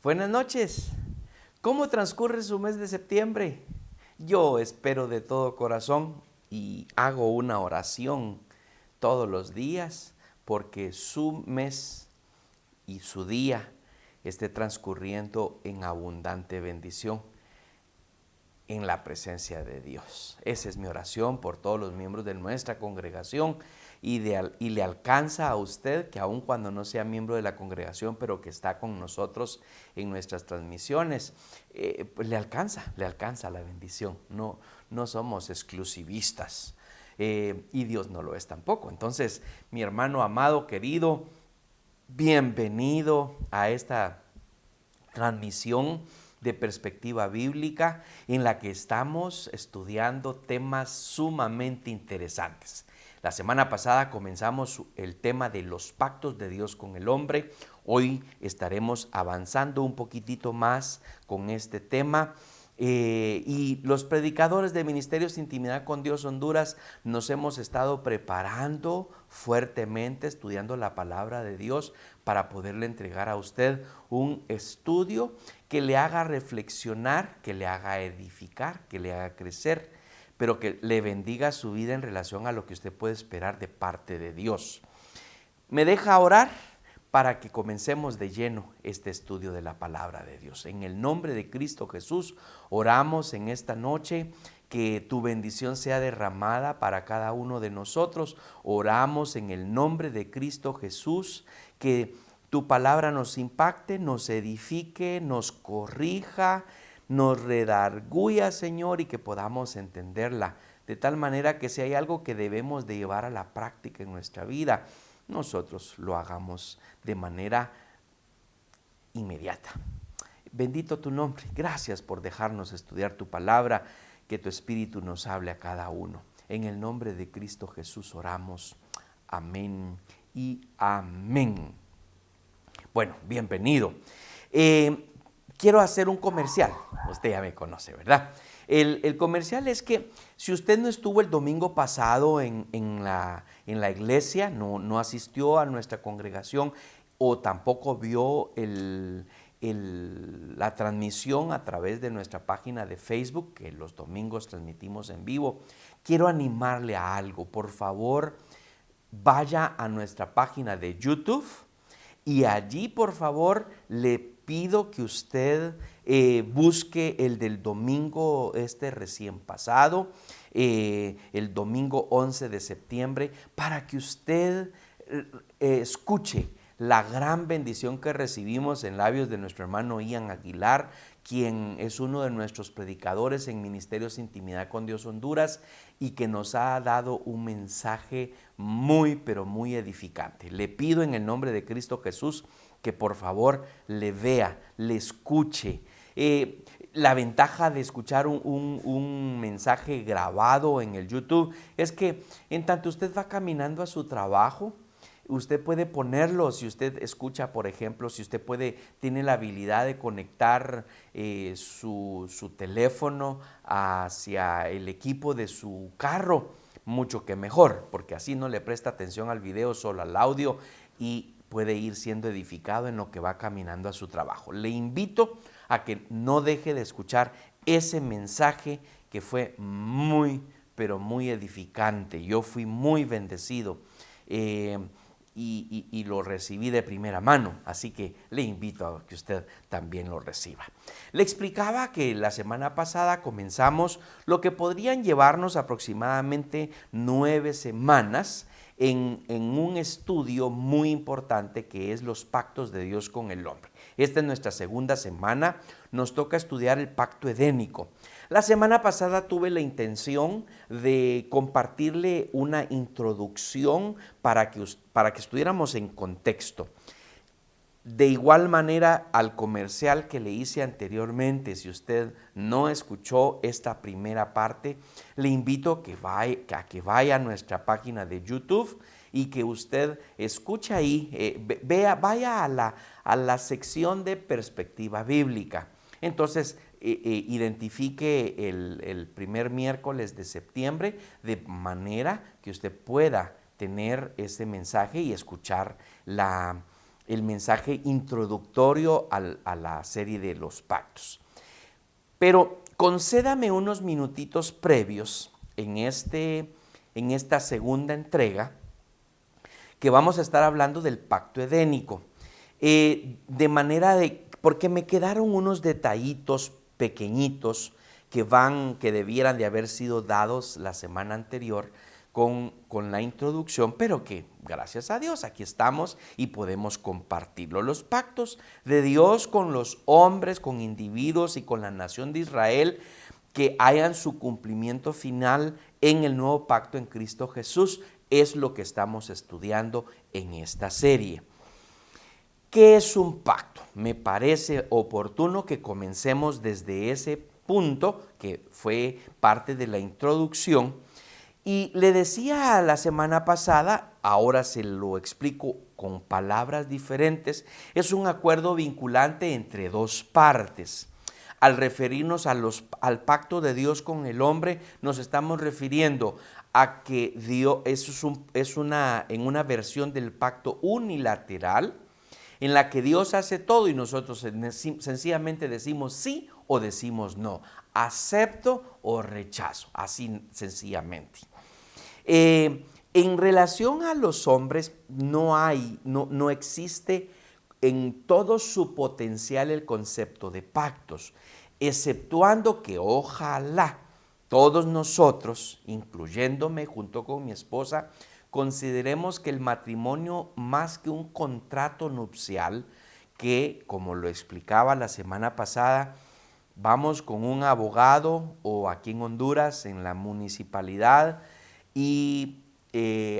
Buenas noches. ¿Cómo transcurre su mes de septiembre? Yo espero de todo corazón y hago una oración todos los días porque su mes y su día esté transcurriendo en abundante bendición en la presencia de Dios. Esa es mi oración por todos los miembros de nuestra congregación y le alcanza a usted que aun cuando no sea miembro de la congregación, pero que está con nosotros en nuestras transmisiones, pues le alcanza la bendición. No somos exclusivistas y Dios no lo es tampoco. Entonces, mi hermano amado, querido, bienvenido a esta transmisión de perspectiva bíblica en la que estamos estudiando temas sumamente interesantes. La semana pasada comenzamos el tema de los pactos de Dios con el hombre. Hoy estaremos avanzando un poquitito más con este tema. Y los predicadores de Ministerios de Intimidad con Dios Honduras nos hemos estado preparando fuertemente, estudiando la palabra de Dios para poderle entregar a usted un estudio que le haga reflexionar, que le haga edificar, que le haga crecer, pero que le bendiga su vida en relación a lo que usted puede esperar de parte de Dios. ¿Me deja orar? Para que comencemos de lleno este estudio de la palabra de Dios. En el nombre de Cristo Jesús, oramos en esta noche que tu bendición sea derramada para cada uno de nosotros. Oramos en el nombre de Cristo Jesús, que tu palabra nos impacte, nos edifique, nos corrija, nos redarguya, Señor, y que podamos entenderla. De tal manera que si hay algo que debemos de llevar a la práctica en nuestra vida, nosotros lo hagamos de manera inmediata. Bendito tu nombre. Gracias por dejarnos estudiar tu palabra, que tu Espíritu nos hable a cada uno. En el nombre de Cristo Jesús oramos. Amén y amén. Bueno, bienvenido. Quiero hacer un comercial. Usted ya me conoce, ¿verdad? El comercial es que si usted no estuvo el domingo pasado en la iglesia, no asistió a nuestra congregación o tampoco vio la transmisión a través de nuestra página de Facebook, que los domingos transmitimos en vivo, quiero animarle a algo. Por favor, vaya a nuestra página de YouTube y allí, por favor, le pido que usted busque el del domingo recién pasado, el domingo 11 de septiembre, para que usted escuche la gran bendición que recibimos en labios de nuestro hermano Ian Aguilar, quien es uno de nuestros predicadores en Ministerios de Intimidad con Dios Honduras y que nos ha dado un mensaje muy, pero muy edificante. Le pido en el nombre de Cristo Jesús que por favor le vea, le escuche. La ventaja de escuchar un mensaje grabado en el YouTube es que en tanto usted va caminando a su trabajo, usted puede ponerlo. Si usted escucha, por ejemplo, si usted tiene la habilidad de conectar su teléfono hacia el equipo de su carro, mucho que mejor, porque así no le presta atención al video, solo al audio, y puede ir siendo edificado en lo que va caminando a su trabajo. Le invito a que no deje de escuchar ese mensaje que fue muy, pero muy edificante. Yo fui muy bendecido. Y lo recibí de primera mano, así que le invito a que usted también lo reciba. Le explicaba que la semana pasada comenzamos lo que podrían llevarnos aproximadamente 9 semanas en un estudio muy importante que es los pactos de Dios con el hombre. Esta es nuestra segunda semana, nos toca estudiar el pacto edénico. La semana pasada tuve la intención de compartirle una introducción para que estuviéramos en contexto. De igual manera al comercial que le hice anteriormente, si usted no escuchó esta primera parte, le invito a que vaya a nuestra página de YouTube y que usted escuche ahí, vaya a la sección de perspectiva bíblica. Entonces, identifique el primer miércoles de septiembre de manera que usted pueda tener ese mensaje y escuchar el mensaje introductorio a la serie de los pactos. Pero concédame unos minutitos previos en esta segunda entrega que vamos a estar hablando del pacto edénico. Porque me quedaron unos detallitos pequeñitos que debieran de haber sido dados la semana anterior con la introducción, pero que gracias a Dios aquí estamos y podemos compartirlo. Los pactos de Dios con los hombres, con individuos y con la nación de Israel que hayan su cumplimiento final en el nuevo pacto en Cristo Jesús es lo que estamos estudiando en esta serie. ¿Qué es un pacto? Me parece oportuno que comencemos desde ese punto que fue parte de la introducción. Y le decía la semana pasada, ahora se lo explico con palabras diferentes, es un acuerdo vinculante entre dos partes. Al referirnos al pacto de Dios con el hombre, nos estamos refiriendo a que Dios en una versión del pacto unilateral, en la que Dios hace todo y nosotros sencillamente decimos sí o decimos no, acepto o rechazo, así sencillamente. En relación a los hombres no existe en todo su potencial el concepto de pactos, exceptuando que ojalá todos nosotros, incluyéndome junto con mi esposa, consideremos que el matrimonio más que un contrato nupcial, que como lo explicaba la semana pasada, vamos con un abogado o aquí en Honduras en la municipalidad y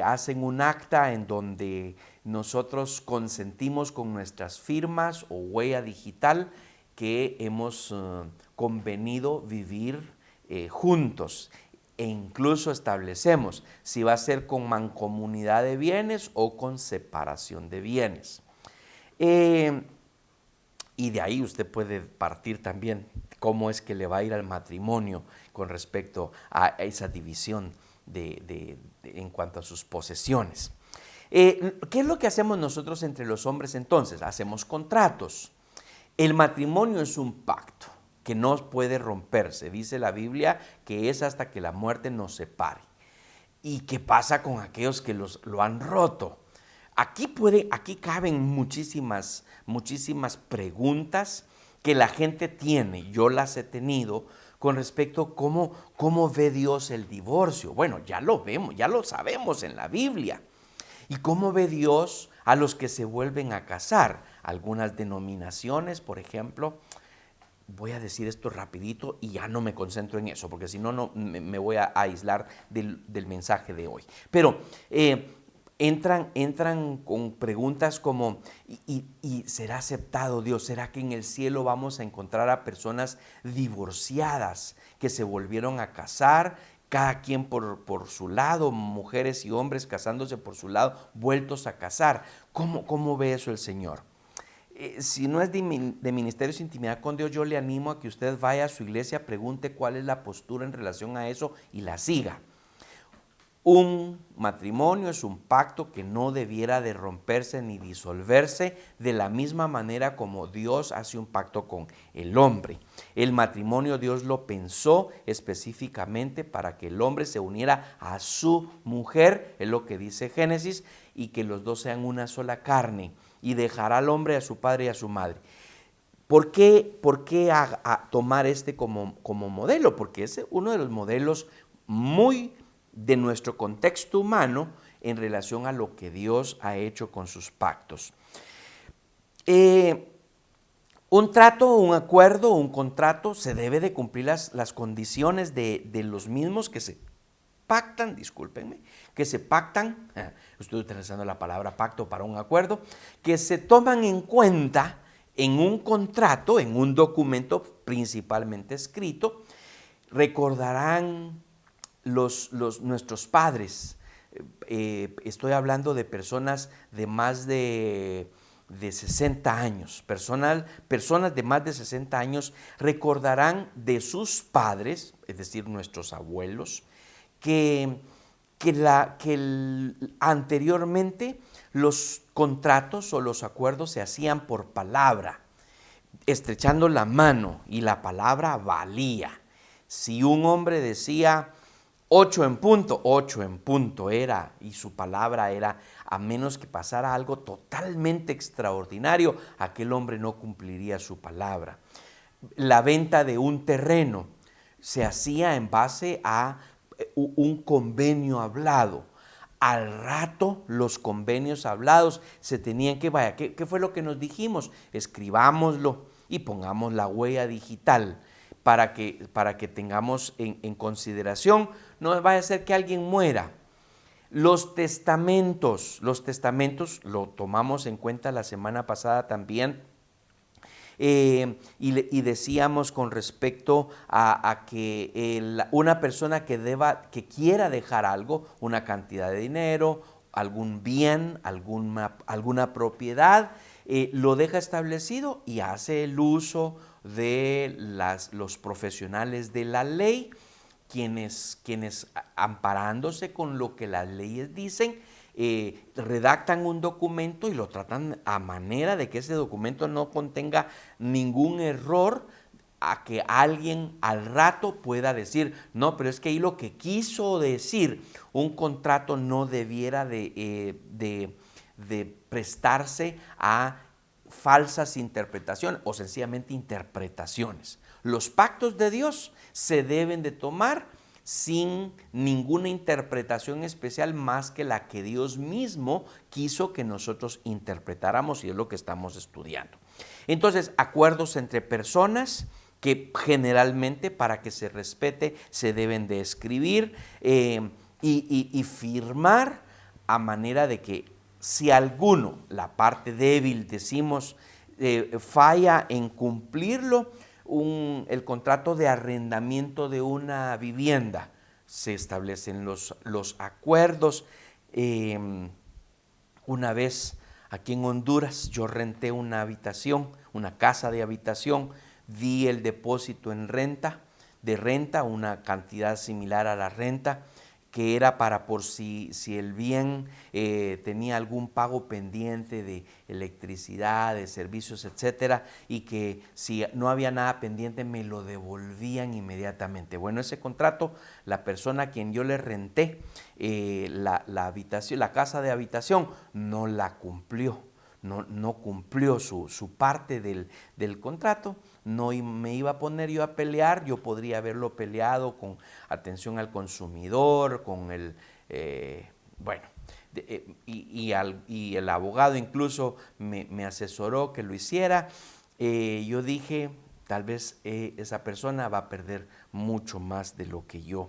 hacen un acta en donde nosotros consentimos con nuestras firmas o huella digital que hemos convenido vivir juntos e incluso establecemos si va a ser con mancomunidad de bienes o con separación de bienes. Y de ahí usted puede partir también cómo es que le va a ir al matrimonio con respecto a esa división en cuanto a sus posesiones. ¿Qué es lo que hacemos nosotros entre los hombres entonces? Hacemos contratos. El matrimonio es un pacto que no puede romperse. Dice la Biblia que es hasta que la muerte nos separe. ¿Y qué pasa con aquellos que lo han roto? Aquí caben muchísimas preguntas que la gente tiene, yo las he tenido, con respecto a cómo ve Dios el divorcio. Bueno, ya lo vemos, ya lo sabemos en la Biblia. ¿Y cómo ve Dios a los que se vuelven a casar? Algunas denominaciones, por ejemplo, voy a decir esto rapidito y ya no me concentro en eso, porque si no, me voy a aislar del mensaje de hoy. Pero entran con preguntas como, ¿y será aceptado Dios? ¿Será que en el cielo vamos a encontrar a personas divorciadas que se volvieron a casar, cada quien por su lado, mujeres y hombres casándose por su lado, vueltos a casar? ¿Cómo ve eso el Señor? Si no es de Ministerios de Intimidad con Dios, yo le animo a que usted vaya a su iglesia, pregunte cuál es la postura en relación a eso y la siga. Un matrimonio es un pacto que no debiera de romperse ni disolverse de la misma manera como Dios hace un pacto con el hombre. El matrimonio Dios lo pensó específicamente para que el hombre se uniera a su mujer, es lo que dice Génesis, y que los dos sean una sola carne, y dejará al hombre a su padre y a su madre. ¿Por qué tomar como modelo? Porque es uno de los modelos muy de nuestro contexto humano en relación a lo que Dios ha hecho con sus pactos. Un trato, un acuerdo, un contrato, se debe de cumplir las condiciones de los mismos que se pactan, estoy utilizando la palabra pacto para un acuerdo, que se toman en cuenta en un contrato, en un documento principalmente escrito. Recordarán nuestros padres, estoy hablando de personas de más de 60 años, personas de más de 60 años recordarán de sus padres, es decir, nuestros abuelos, que anteriormente Los contratos o los acuerdos se hacían por palabra, estrechando la mano, y la palabra valía. Si un hombre decía 8 en punto era, y su palabra era, a menos que pasara algo totalmente extraordinario, aquel hombre no cumpliría su palabra. La venta de un terreno se hacía en base a un convenio hablado. Al rato los convenios hablados se tenían que, vaya, ¿qué fue lo que nos dijimos? Escribámoslo y pongamos la huella digital para que tengamos en consideración. No vaya a ser que alguien muera. Los testamentos lo tomamos en cuenta la semana pasada también. Y decíamos con respecto a que una persona que quiera dejar algo, una cantidad de dinero, algún bien, alguna propiedad, lo deja establecido y hace el uso de los profesionales de la ley, quienes amparándose con lo que las leyes dicen, redactan un documento y lo tratan a manera de que ese documento no contenga ningún error, a que alguien al rato pueda decir, no, pero es que ahí lo que quiso decir, un contrato no debiera de prestarse a falsas interpretaciones o sencillamente interpretaciones. Los pactos de Dios se deben de tomar sin ninguna interpretación especial más que la que Dios mismo quiso que nosotros interpretáramos, y es lo que estamos estudiando. Entonces, acuerdos entre personas que generalmente, para que se respete, se deben de escribir y firmar, a manera de que si alguno, la parte débil, decimos, falla en cumplirlo, el contrato de arrendamiento de una vivienda, se establecen los acuerdos. Una vez aquí en Honduras yo renté una habitación, una casa de habitación, di el depósito en renta, una cantidad similar a la renta, que era para por si el bien tenía algún pago pendiente de electricidad, de servicios, etcétera, y que si no había nada pendiente me lo devolvían inmediatamente. Bueno, ese contrato, la persona a quien yo le renté la habitación, la casa de habitación, no la cumplió. No cumplió su parte del contrato. No me iba a poner yo a pelear, yo podría haberlo peleado con atención al consumidor, con el, y el abogado incluso me asesoró que lo hiciera. Yo dije, tal vez esa persona va a perder mucho más de lo que yo.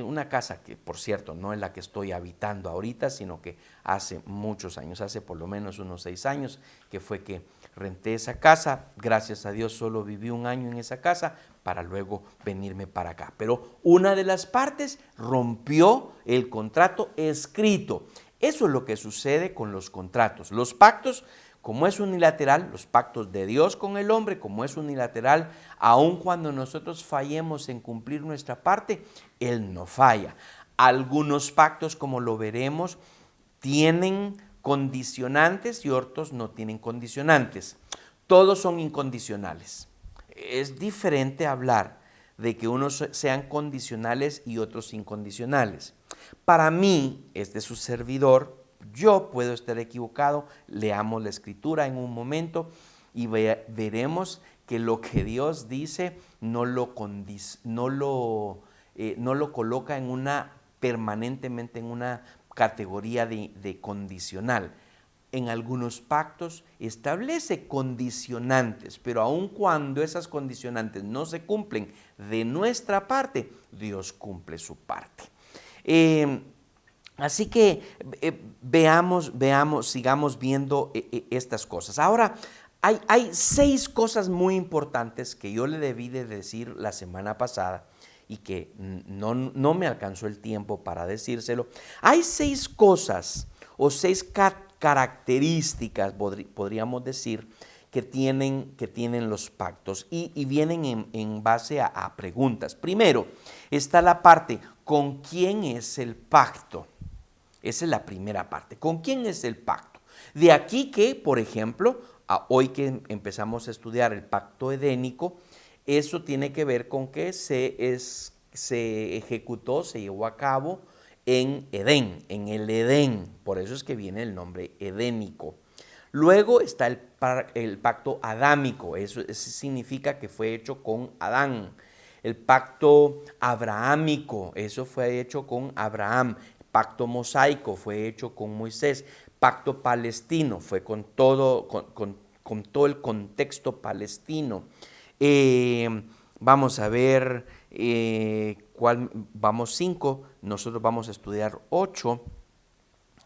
Una casa que, por cierto, no es la que estoy habitando ahorita, sino que hace muchos años, hace por lo menos unos 6 años, que fue que renté esa casa. Gracias a Dios solo viví 1 año en esa casa para luego venirme para acá. Pero una de las partes rompió el contrato escrito. Eso es lo que sucede con los contratos. Los pactos, como es unilateral, los pactos de Dios con el hombre, como es unilateral, aun cuando nosotros fallemos en cumplir nuestra parte, Él no falla. Algunos pactos, como lo veremos, tienen condicionantes y otros no tienen condicionantes. Todos son incondicionales. Es diferente hablar de que unos sean condicionales y otros incondicionales. Para mí, su servidor, yo puedo estar equivocado. Leamos la escritura en un momento y veremos que lo que Dios dice no lo coloca permanentemente en una categoría de condicional. En algunos pactos establece condicionantes, pero aun cuando esas condicionantes no se cumplen de nuestra parte, Dios cumple su parte. Así que sigamos viendo estas cosas. Ahora, hay 6 cosas muy importantes que yo le debí de decir la semana pasada y que no me alcanzó el tiempo para decírselo. Hay 6 cosas o 6 características, podríamos decir, que tienen los pactos y vienen en base a preguntas. Primero, está la parte, ¿con quién es el pacto? Esa es la primera parte. ¿Con quién es el pacto? De aquí que, por ejemplo, hoy que empezamos a estudiar el pacto edénico, eso tiene que ver con que se ejecutó, se llevó a cabo en Edén, en el Edén. Por eso es que viene el nombre edénico. Luego está el pacto adámico, eso significa que fue hecho con Adán. El pacto abrahámico, eso fue hecho con Abraham. Pacto mosaico fue hecho con Moisés. Pacto palestino fue con todo el contexto palestino. Vamos a ver vamos 5, nosotros vamos a estudiar 8.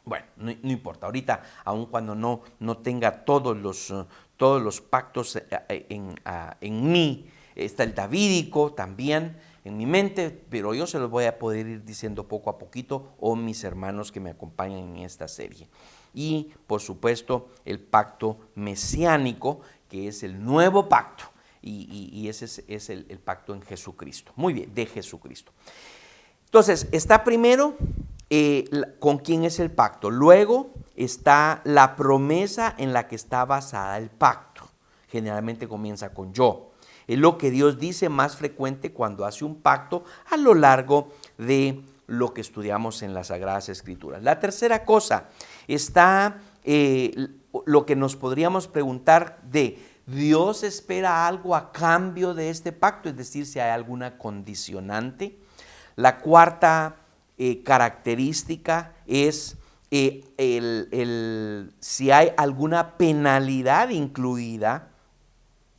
Bueno, no importa, ahorita, aun cuando no tenga todos los pactos en mí, está el davídico también en mi mente, pero yo se los voy a poder ir diciendo poco a poquito, o mis hermanos que me acompañan en esta serie. Y, por supuesto, el pacto mesiánico, que es el nuevo pacto, y ese es el pacto en Jesucristo. Muy bien, de Jesucristo. Entonces, está primero con quién es el pacto. Luego está la promesa en la que está basada el pacto. Generalmente comienza con yo. Es lo que Dios dice más frecuente cuando hace un pacto a lo largo de lo que estudiamos en las Sagradas Escrituras. La tercera cosa está lo que nos podríamos preguntar de ¿Dios espera algo a cambio de este pacto? Es decir, si hay alguna condicionante. La cuarta característica es si hay alguna penalidad incluida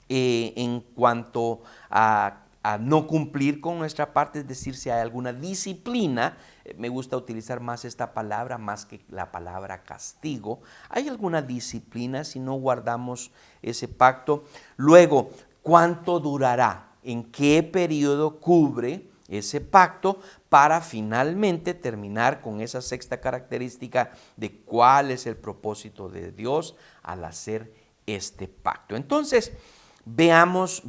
en cuanto a no cumplir con nuestra parte, es decir, si hay alguna disciplina. Me gusta utilizar más esta palabra más que la palabra castigo. ¿Hay alguna disciplina si no guardamos ese pacto? Luego, ¿cuánto durará? ¿En qué periodo cubre ese pacto? Para finalmente terminar con esa sexta característica de cuál es el propósito de Dios al hacer este pacto. Entonces, veamos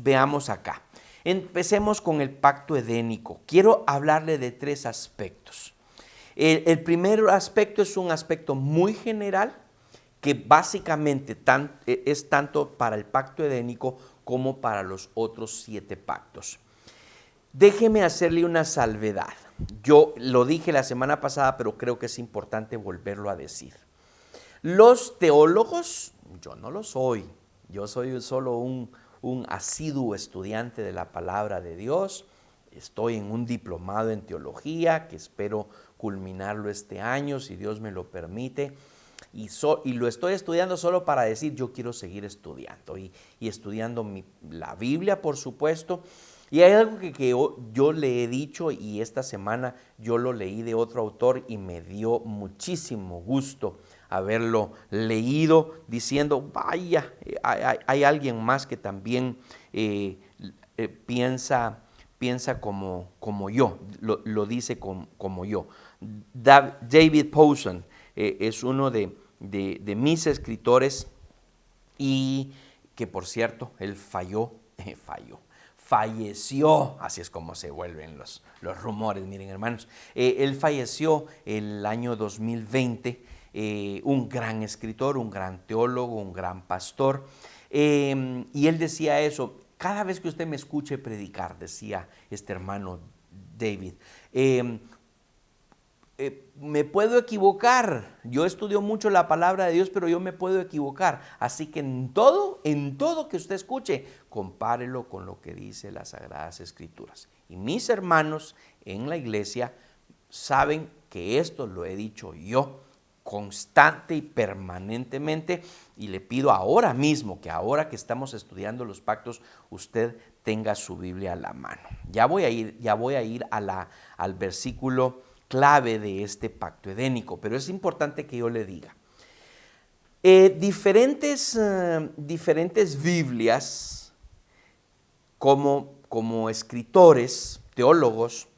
acá. Empecemos con el pacto edénico. Quiero hablarle de 3 aspectos. El primer aspecto es un aspecto muy general que básicamente es tanto para el pacto edénico como para los otros 7 pactos. Déjeme hacerle una salvedad. Yo lo dije la semana pasada, pero creo que es importante volverlo a decir. Los teólogos, yo no lo soy. Yo soy solo un asiduo estudiante de la palabra de Dios. Estoy en un diplomado en teología que espero culminarlo este año, si Dios me lo permite. Y lo estoy estudiando solo para decir, yo quiero seguir estudiando y estudiando la Biblia, por supuesto. Y hay algo que yo le he dicho, y esta semana yo lo leí de otro autor y me dio muchísimo gusto haberlo leído, diciendo, vaya, hay alguien más que también piensa como yo, lo dice como yo. David Powson es uno de mis escritores, y que por cierto, él falleció, así es como se vuelven los rumores, miren hermanos. Él falleció el año 2020, un gran escritor, un gran teólogo, un gran pastor, y él decía eso: cada vez que usted me escuche predicar, decía este hermano David, me puedo equivocar. Yo estudio mucho la palabra de Dios, pero yo me puedo equivocar. Así que en todo que usted escuche, compárelo con lo que dice las Sagradas Escrituras. Y mis hermanos en la iglesia saben que esto lo he dicho yo constante y permanentemente, y le pido ahora mismo que ahora que estamos estudiando los pactos, usted tenga su Biblia a la mano. Ya voy a ir al versículo clave de este pacto edénico, pero es importante que yo le diga. Diferentes Biblias, como escritores, teólogos,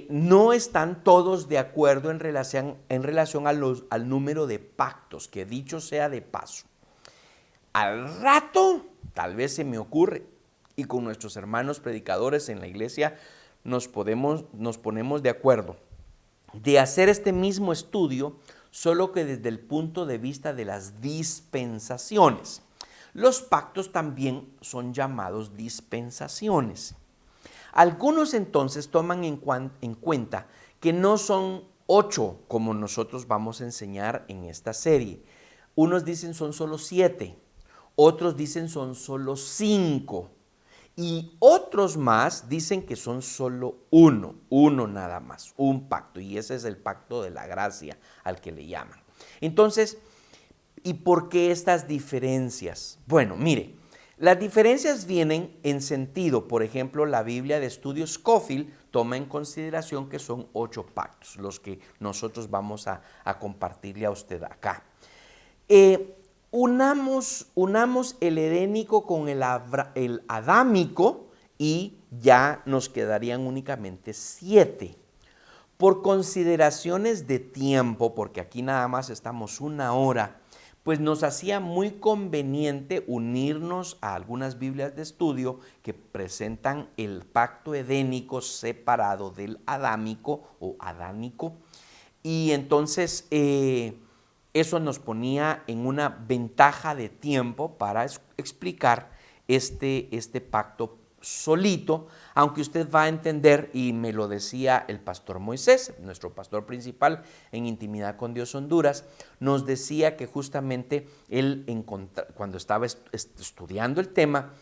no están todos de acuerdo en relación al número de pactos, que dicho sea de paso. Al rato, tal vez se me ocurre, y con nuestros hermanos predicadores en la iglesia nos ponemos de acuerdo de hacer este mismo estudio solo que desde el punto de vista de las dispensaciones. Los pactos también son llamados dispensaciones. Algunos entonces toman en cuenta que no son 8 como nosotros vamos a enseñar en esta serie. Unos dicen son solo 7, otros dicen son solo 5 y otros más dicen que son solo uno nada más, un pacto, y ese es el pacto de la gracia al que le llaman. Entonces, ¿y por qué estas diferencias? Bueno, mire, las diferencias vienen en sentido. Por ejemplo, la Biblia de Estudio Scofield toma en consideración que son 8 pactos, los que nosotros vamos a compartirle a usted acá. Unamos el edénico con el adámico y ya nos quedarían únicamente 7. Por consideraciones de tiempo, porque aquí nada más estamos una hora, pues nos hacía muy conveniente unirnos a algunas Biblias de estudio que presentan el pacto edénico separado del adámico o adánico. Y entonces eso nos ponía en una ventaja de tiempo para explicar este pacto solito, aunque usted va a entender, y me lo decía el pastor Moisés, nuestro pastor principal en Intimidad con Dios Honduras, nos decía que justamente él cuando estaba estudiando el tema,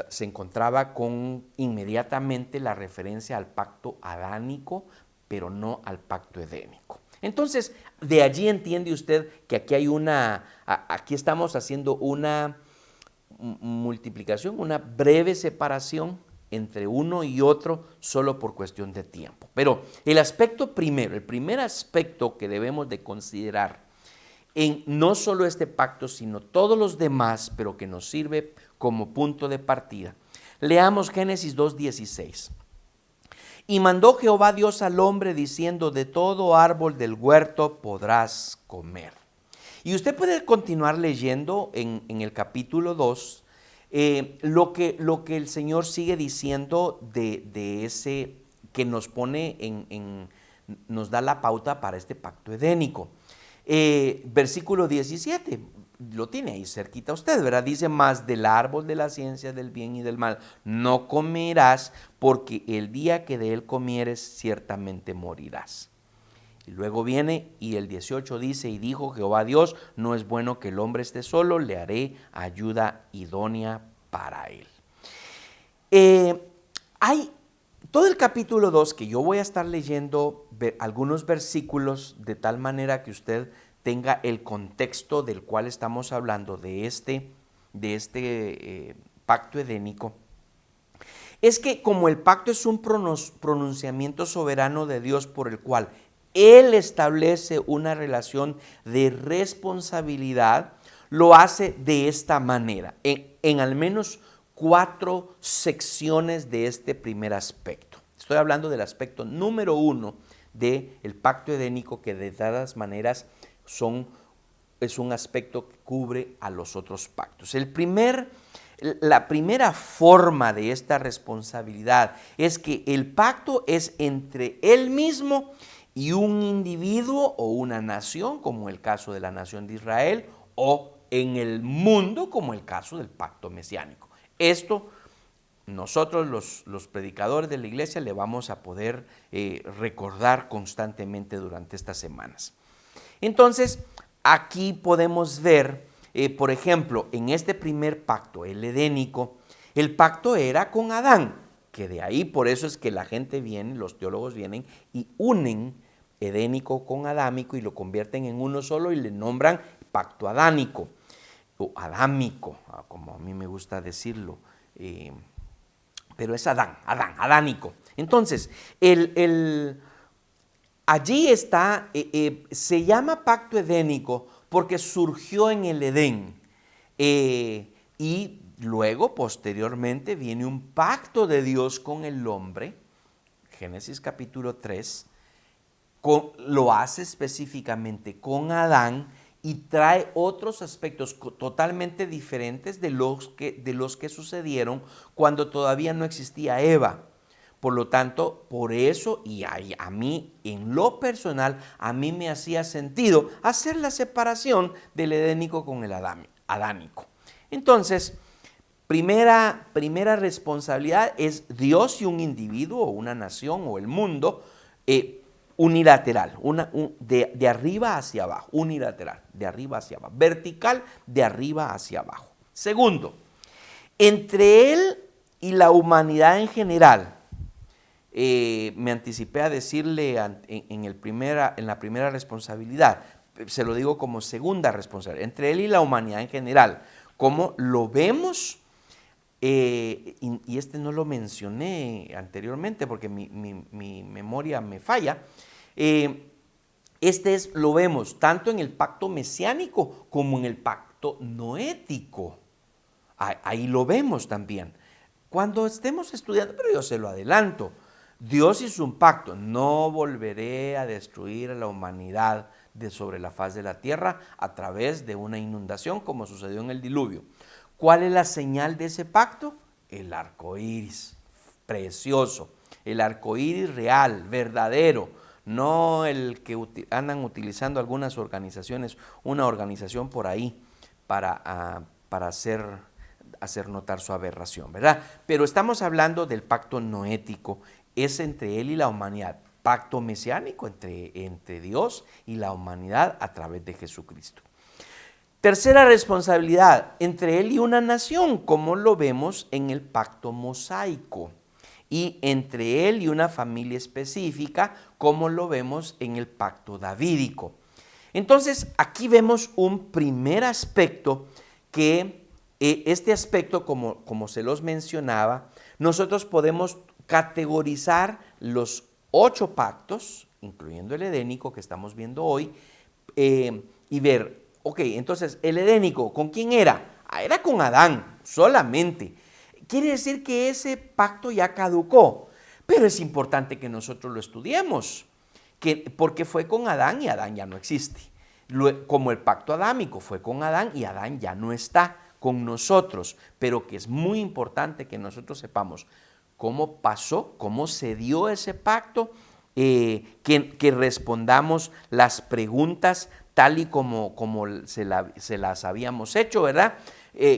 se encontraba con inmediatamente la referencia al pacto adánico, pero no al pacto edénico. Entonces, de allí entiende usted que aquí estamos haciendo una multiplicación, una breve separación entre uno y otro solo por cuestión de tiempo. Pero el primer aspecto que debemos de considerar en no solo este pacto, sino todos los demás, pero que nos sirve como punto de partida. Leamos Génesis 2:16. Y mandó Jehová Dios al hombre diciendo, de todo árbol del huerto podrás comer. Y usted puede continuar leyendo en el capítulo 2 lo que el Señor sigue diciendo de ese que nos pone nos da la pauta para este pacto edénico. Versículo 17, lo tiene ahí cerquita usted, ¿verdad? Dice, más del árbol de la ciencia del bien y del mal no comerás, porque el día que de él comieres ciertamente morirás. Y luego viene y el 18 dice, y dijo Jehová Dios, no es bueno que el hombre esté solo, le haré ayuda idónea para él. Hay todo el capítulo 2 que yo voy a estar leyendo algunos versículos de tal manera que usted tenga el contexto del cual estamos hablando de este pacto edénico. Es que como el pacto es un pronunciamiento soberano de Dios por el cual Él establece una relación de responsabilidad, lo hace de esta manera, en al menos 4 secciones de este primer aspecto. Estoy hablando del aspecto número 1 del pacto edénico, que de todas maneras es un aspecto que cubre a los otros pactos. La primera forma de esta responsabilidad es que el pacto es entre Él mismo y un individuo o una nación, como el caso de la nación de Israel, o en el mundo, como el caso del pacto mesiánico. Esto nosotros los predicadores de la iglesia le vamos a poder recordar constantemente durante estas semanas. Entonces, aquí podemos ver, por ejemplo, en este primer pacto, el edénico, el pacto era con Adán, que de ahí por eso es que la gente viene, los teólogos vienen y unen edénico con adámico y lo convierten en uno solo y le nombran pacto adánico o adámico, como a mí me gusta decirlo, pero es adánico. Entonces, allí está, se llama pacto edénico porque surgió en el Edén y luego, posteriormente, viene un pacto de Dios con el hombre, Génesis capítulo 3, lo hace específicamente con Adán y trae otros aspectos totalmente diferentes de los que sucedieron cuando todavía no existía Eva. Por lo tanto, por eso, y a mí, en lo personal, a mí me hacía sentido hacer la separación del edénico con el adánico. Entonces, primera responsabilidad es Dios y un individuo o una nación o el mundo unilateral, de arriba hacia abajo, unilateral, de arriba hacia abajo, vertical, de arriba hacia abajo. Segundo, entre él y la humanidad en general, me anticipé a decirle en la primera responsabilidad, se lo digo como segunda responsabilidad, entre él y la humanidad en general, ¿cómo lo vemos? Y este no lo mencioné anteriormente porque mi memoria me falla. Lo vemos tanto en el pacto mesiánico como en el pacto noético. Ahí lo vemos también. Cuando estemos estudiando, pero yo se lo adelanto, Dios hizo un pacto: no volveré a destruir a la humanidad sobre la faz de la tierra a través de una inundación como sucedió en el diluvio. ¿Cuál es la señal de ese pacto? El arco iris, precioso, el arco iris real, verdadero, no el que andan utilizando algunas organizaciones, una organización por ahí para hacer notar su aberración, ¿verdad? Pero estamos hablando del pacto noético, es entre él y la humanidad, pacto mesiánico entre Dios y la humanidad a través de Jesucristo. Tercera responsabilidad, entre él y una nación, como lo vemos en el pacto mosaico, y entre él y una familia específica, como lo vemos en el pacto davídico. Entonces, aquí vemos un primer aspecto que este aspecto, como se los mencionaba, nosotros podemos categorizar los 8 pactos, incluyendo el edénico que estamos viendo hoy, y ver, ok, entonces el edénico, ¿con quién era? Era con Adán solamente. Quiere decir que ese pacto ya caducó, pero es importante que nosotros lo estudiemos, porque fue con Adán y Adán ya no existe. Como el pacto adámico fue con Adán y Adán ya no está con nosotros, pero que es muy importante que nosotros sepamos cómo pasó, cómo se dio ese pacto, que respondamos las preguntas tal y como se las habíamos hecho, ¿verdad?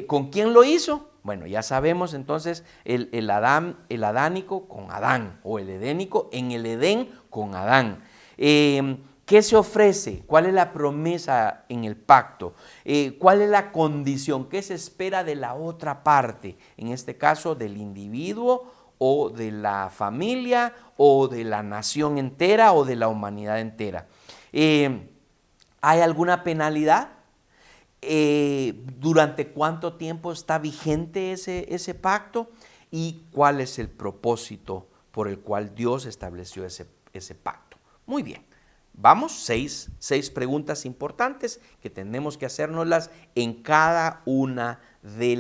¿Con quién lo hizo? Bueno, ya sabemos entonces el adánico con Adán, o el edénico en el Edén con Adán. ¿Qué se ofrece? ¿Cuál es la promesa en el pacto? ¿Cuál es la condición? ¿Qué se espera de la otra parte? En este caso, del individuo o de la familia o de la nación entera o de la humanidad entera. ¿Hay alguna penalidad? ¿Durante cuánto tiempo está vigente ese pacto? ¿Y cuál es el propósito por el cual Dios estableció ese pacto? Muy bien. Vamos, seis preguntas importantes que tenemos que hacérnoslas en cada una de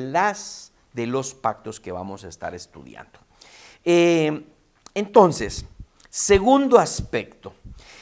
los pactos que vamos a estar estudiando. Entonces, segundo aspecto.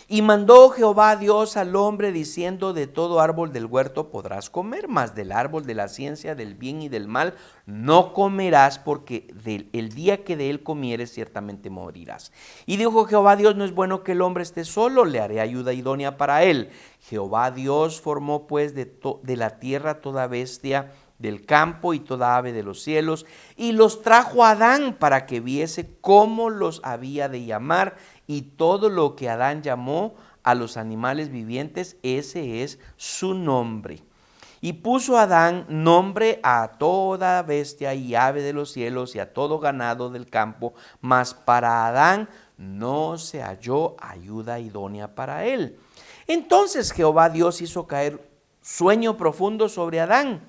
Y mandó Jehová Dios al hombre diciendo: de todo árbol del huerto podrás comer, mas del árbol de la ciencia del bien y del mal no comerás, porque el día que de él comieres ciertamente morirás. Y dijo Jehová Dios: no es bueno que el hombre esté solo, le haré ayuda idónea para él. Jehová Dios formó pues de la tierra toda bestia del campo y toda ave de los cielos, y los trajo a Adán para que viese cómo los había de llamar, y todo lo que Adán llamó a los animales vivientes, ese es su nombre. Y puso Adán nombre a toda bestia y ave de los cielos y a todo ganado del campo, mas para Adán no se halló ayuda idónea para él. Entonces Jehová Dios hizo caer sueño profundo sobre Adán.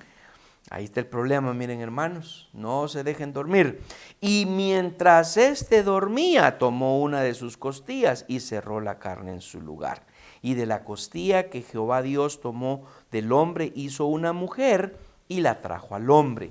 Ahí está el problema, miren hermanos, no se dejen dormir. Y mientras éste dormía, tomó una de sus costillas y cerró la carne en su lugar. Y de la costilla que Jehová Dios tomó del hombre, hizo una mujer y la trajo al hombre.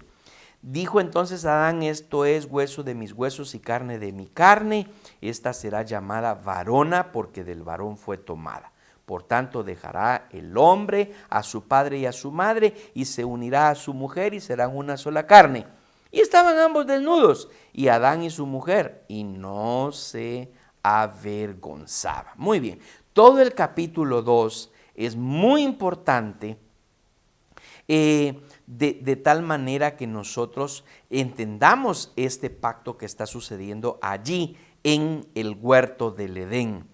Dijo entonces Adán: esto es hueso de mis huesos y carne de mi carne. Esta será llamada varona, porque del varón fue tomada. Por tanto, dejará el hombre a su padre y a su madre, y se unirá a su mujer, y serán una sola carne. Y estaban ambos desnudos, y Adán y su mujer, y no se avergonzaba. Muy bien, todo el capítulo 2 es muy importante, de tal manera que nosotros entendamos este pacto que está sucediendo allí en el huerto del Edén.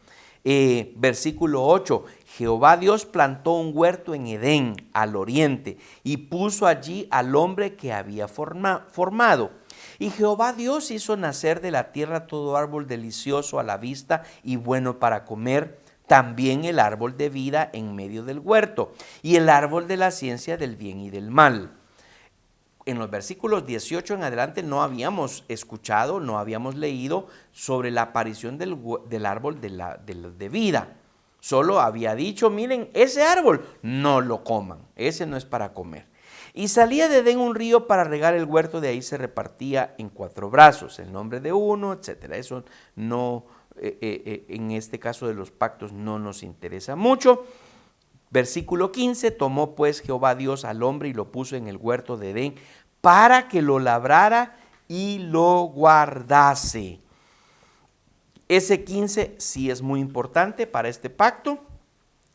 Versículo 8, Jehová Dios plantó un huerto en Edén, al oriente, y puso allí al hombre que había formado. Y Jehová Dios hizo nacer de la tierra todo árbol delicioso a la vista y bueno para comer, también el árbol de vida en medio del huerto, y el árbol de la ciencia del bien y del mal. En los versículos 18 en adelante no habíamos escuchado, no habíamos leído sobre la aparición del árbol de vida. Solo había dicho, miren, ese árbol no lo coman, ese no es para comer. Y salía de Edén un río para regar el huerto, de ahí se repartía en 4 brazos, el nombre de uno, etc. Eso no, en este caso de los pactos no nos interesa mucho. Versículo 15, tomó pues Jehová Dios al hombre y lo puso en el huerto de Edén para que lo labrara y lo guardase. Ese 15 sí es muy importante para este pacto.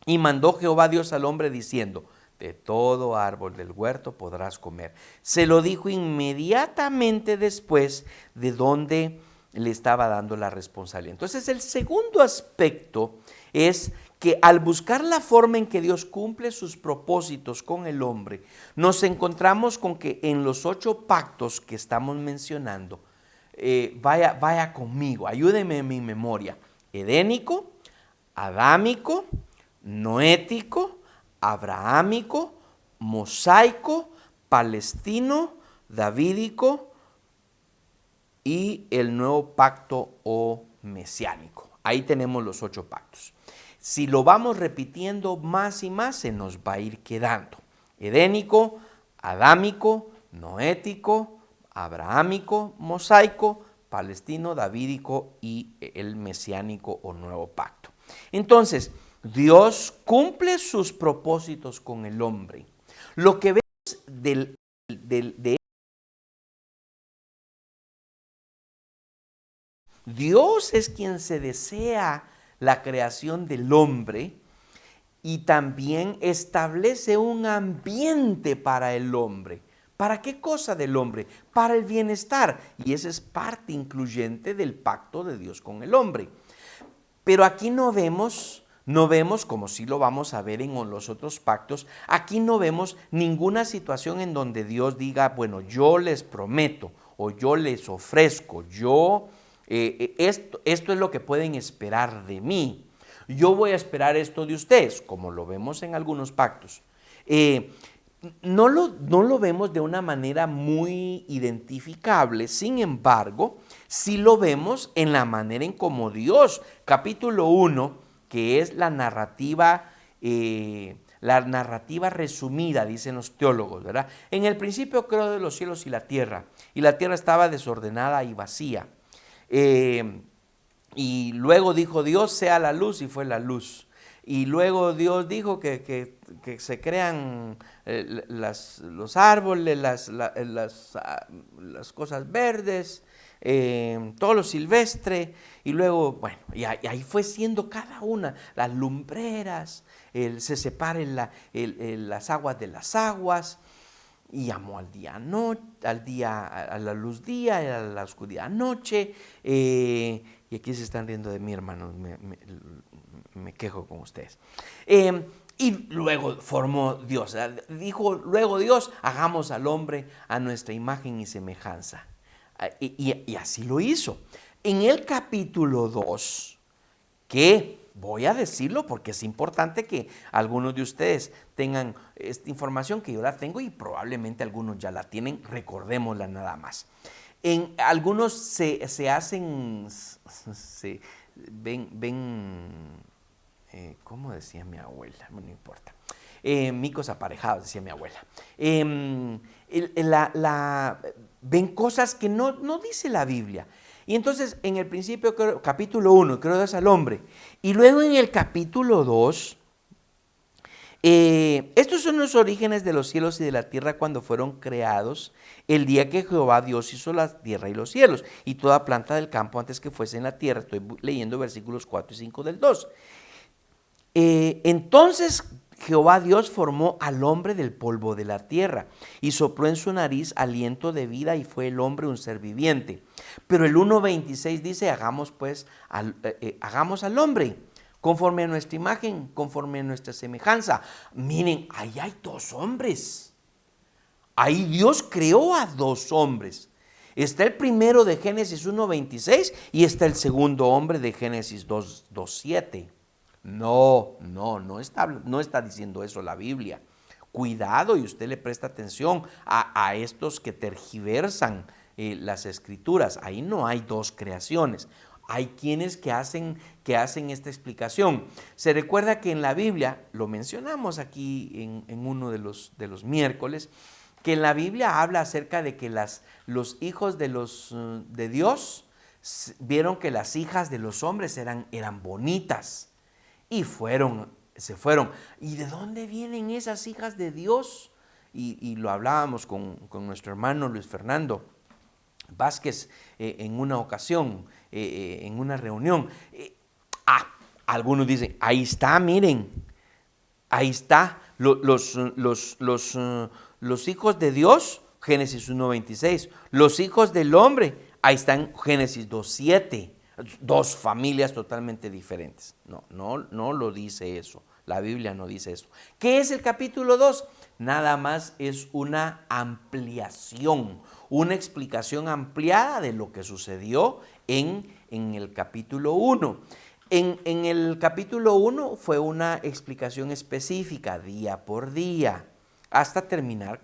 Y mandó Jehová Dios al hombre diciendo, de todo árbol del huerto podrás comer. Se lo dijo inmediatamente después de donde le estaba dando la responsabilidad. Entonces el segundo aspecto es que al buscar la forma en que Dios cumple sus propósitos con el hombre, nos encontramos con que en los 8 pactos que estamos mencionando, vaya conmigo, ayúdeme en mi memoria, edénico, adámico, noético, abrahámico, mosaico, palestino, davídico y el nuevo pacto o mesiánico. Ahí tenemos los 8 pactos. Si lo vamos repitiendo más y más, se nos va a ir quedando. Edénico, adámico, noético, abrahámico, mosaico, palestino, davídico y el mesiánico o nuevo pacto. Entonces, Dios cumple sus propósitos con el hombre. Lo que vemos de Dios es quien se desea la creación del hombre y también establece un ambiente para el hombre. ¿Para qué cosa del hombre? Para el bienestar. Y esa es parte incluyente del pacto de Dios con el hombre. Pero aquí no vemos, como sí lo vamos a ver en los otros pactos, aquí no vemos ninguna situación en donde Dios diga, bueno, yo les prometo o yo les ofrezco, esto es lo que pueden esperar de mí. Yo voy a esperar esto de ustedes, como lo vemos en algunos pactos. No lo vemos de una manera muy identificable, sin embargo, sí lo vemos en la manera en cómo Dios, capítulo 1, que es la narrativa resumida, dicen los teólogos, ¿verdad? En el principio creó de los cielos y la tierra estaba desordenada y vacía. Y luego dijo Dios, sea la luz, y fue la luz. Y luego Dios dijo que se crean los árboles, las cosas verdes, todo lo silvestre. Y luego, bueno, y ahí fue siendo cada una, las lumbreras, se separen las aguas de las aguas. Y llamó al día a la luz día, y a la oscuridad noche. Y aquí se están riendo de mí, hermanos, me quejo con ustedes. Y luego formó Dios, dijo luego Dios, hagamos al hombre a nuestra imagen y semejanza. Y así lo hizo. En el capítulo 2, que voy a decirlo porque es importante que algunos de ustedes tengan esta información que yo la tengo y probablemente algunos ya la tienen, recordémosla nada más. En algunos se hacen, ¿cómo decía mi abuela? No importa. Micos aparejados, decía mi abuela. Ven cosas que no dice la Biblia. Y entonces en el principio, capítulo 1, creó Dios al hombre. Y luego en el capítulo 2, Estos son los orígenes de los cielos y de la tierra cuando fueron creados, el día que Jehová Dios hizo la tierra y los cielos, y toda planta del campo antes que fuese en la tierra. Estoy leyendo versículos 4 y 5 del 2. Entonces Jehová Dios formó al hombre del polvo de la tierra y sopló en su nariz aliento de vida y fue el hombre un ser viviente. Pero el 1:26 dice, hagamos al hombre conforme a nuestra imagen, conforme a nuestra semejanza. Miren, ahí hay dos hombres. Ahí Dios creó a dos hombres. Está el primero de Génesis 1:26 y está el segundo hombre de Génesis 2:7. No está diciendo eso la Biblia. Cuidado, y usted le presta atención a estos que tergiversan las escrituras. Ahí no hay dos creaciones. Hay quienes que hacen esta explicación. Se recuerda que en la Biblia, lo mencionamos aquí en uno de los miércoles, que en la Biblia habla acerca de que los hijos de Dios vieron que las hijas de los hombres eran bonitas y se fueron. ¿Y de dónde vienen esas hijas de Dios? Y lo hablábamos con nuestro hermano Luis Fernando Vázquez en una ocasión, en una reunión. Algunos dicen, ahí está, miren, ahí está, los hijos de Dios, Génesis 1:26, los hijos del hombre, ahí están Génesis 2:7, dos familias totalmente diferentes. No lo dice eso, la Biblia no dice eso. ¿Qué es el capítulo 2? Nada más es una ampliación, una explicación ampliada de lo que sucedió en el capítulo 1. En el capítulo 1 fue una explicación específica, día por día, hasta terminar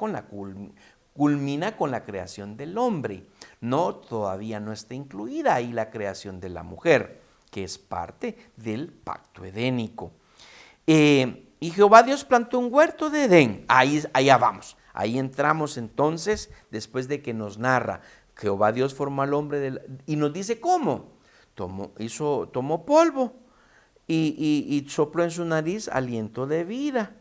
culmina con la creación del hombre. Todavía no está incluida ahí la creación de la mujer, que es parte del pacto edénico. Y Jehová Dios plantó un huerto de Edén. Allá vamos. Ahí entramos entonces, después de que nos narra, Jehová Dios formó al hombre y nos dice cómo. Tomó polvo y sopló en su nariz aliento de vida.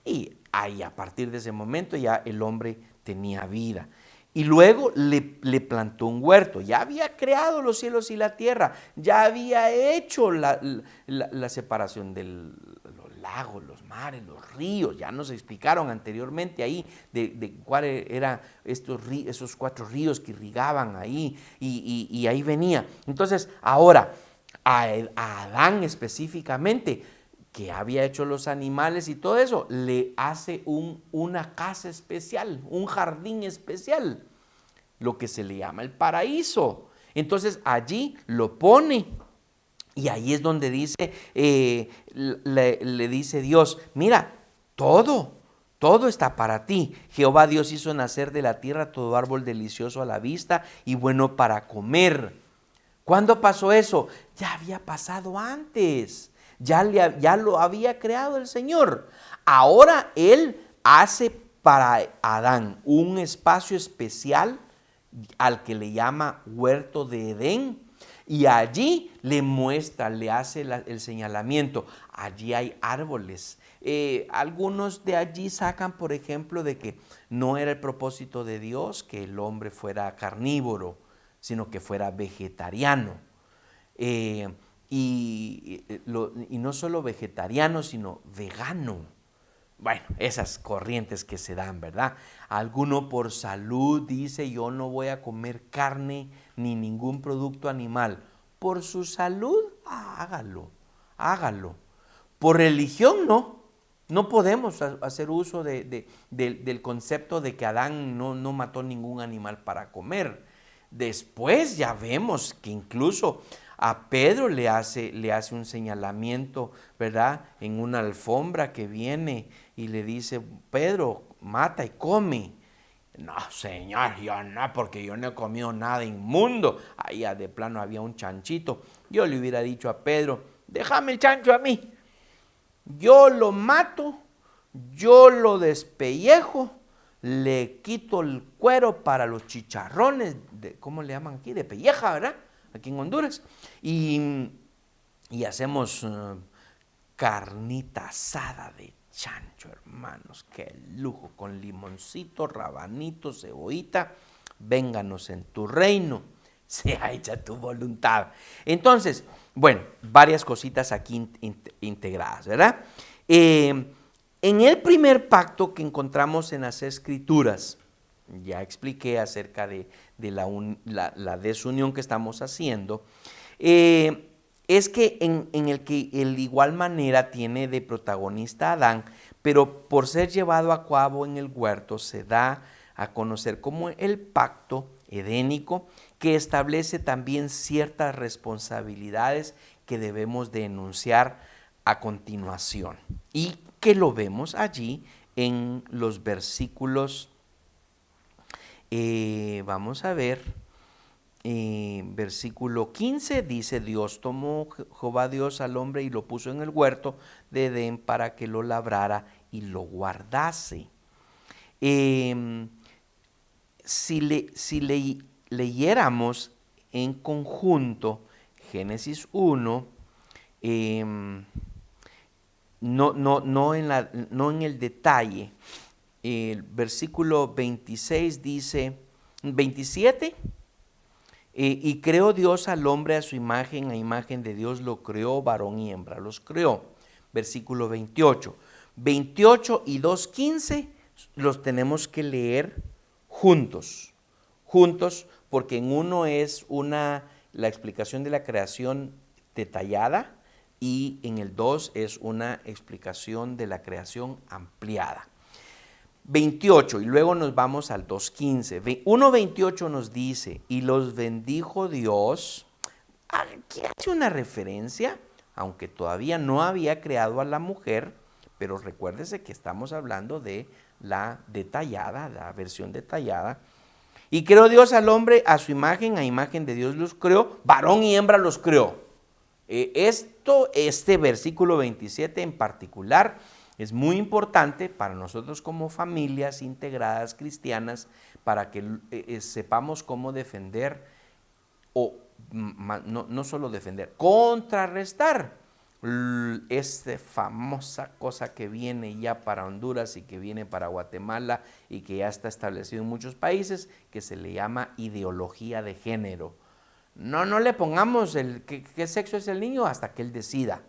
Y ahí a partir de ese momento ya el hombre tenía vida. Y luego le plantó un huerto. Ya había creado los cielos y la tierra. Ya había hecho la separación de los lagos, los mares, los ríos. Ya nos explicaron anteriormente ahí de cuáles eran esos 4 ríos que irrigaban ahí. Y ahí venía. Entonces, ahora, a Adán específicamente, que había hecho los animales y todo eso, le hace una casa especial, un jardín especial, lo que se le llama el paraíso. Entonces allí lo pone y ahí es donde dice, le dice Dios, mira, todo está para ti. Jehová Dios hizo nacer de la tierra todo árbol delicioso a la vista y bueno para comer. ¿Cuándo pasó eso? Ya había pasado antes. Ya lo había creado el Señor. Ahora Él hace para Adán un espacio especial al que le llama huerto de Edén. Y allí le hace el señalamiento. Allí hay árboles. Algunos de allí sacan, por ejemplo, de que no era el propósito de Dios que el hombre fuera carnívoro, sino que fuera vegetariano. Y no solo vegetariano, sino vegano. Bueno, esas corrientes que se dan, ¿verdad? Alguno por salud dice, yo no voy a comer carne ni ningún producto animal. Por su salud, hágalo. Por religión, no podemos hacer uso del concepto de que Adán no mató ningún animal para comer. Después ya vemos que incluso a Pedro le hace un señalamiento, ¿verdad? En una alfombra que viene y le dice, Pedro, mata y come. No, Señor, yo no, porque yo no he comido nada inmundo. Allá de plano había un chanchito. Yo le hubiera dicho a Pedro, déjame el chancho a mí. Yo lo mato, yo lo despellejo, le quito el cuero para los chicharrones, ¿cómo le llaman aquí? De pelleja, ¿verdad? Aquí en Honduras. Y hacemos carnita asada de chancho, hermanos, qué lujo, con limoncito, rabanito, cebollita, vénganos en tu reino, sea hecha tu voluntad. Entonces, bueno, varias cositas aquí integradas, ¿verdad? En el primer pacto que encontramos en las Escrituras, ya expliqué acerca de la desunión que estamos haciendo, es que en el que el igual manera tiene de protagonista a Adán, pero por ser llevado a cabo en el huerto se da a conocer como el pacto edénico, que establece también ciertas responsabilidades que debemos de enunciar a continuación y que lo vemos allí en los versículos, vamos a ver, versículo 15 dice: Dios tomó Jehová Dios al hombre y lo puso en el huerto de Edén para que lo labrara y lo guardase. Si leyéramos en conjunto Génesis 1, no en el detalle, el versículo 26 dice, 27, y creó Dios al hombre a su imagen, a imagen de Dios lo creó, varón y hembra los creó. Versículo 28. 28 y 2:15 los tenemos que leer juntos, porque en uno es la explicación de la creación detallada y en el 2 es una explicación de la creación ampliada. 28 y luego nos vamos al 2:15. 1:28 nos dice: y los bendijo Dios. Aquí hace una referencia, aunque todavía no había creado a la mujer, pero recuérdese que estamos hablando de la detallada, la versión detallada. Y creó Dios al hombre a su imagen, a imagen de Dios los creó, varón y hembra los creó. Este versículo 27 en particular es muy importante para nosotros como familias integradas cristianas, para que sepamos cómo defender, o no solo defender, contrarrestar esta famosa cosa que viene ya para Honduras y que viene para Guatemala y que ya está establecido en muchos países, que se le llama ideología de género. No le pongamos qué sexo es el niño hasta que él decida.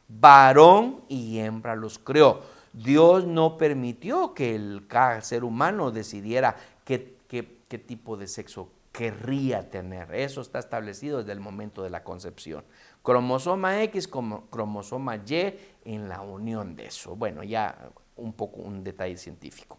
Varón y hembra los creó. Dios no permitió que cada ser humano decidiera qué tipo de sexo querría tener. Eso está establecido desde el momento de la concepción. Cromosoma X como cromosoma Y en la unión de eso. Bueno, ya un detalle científico.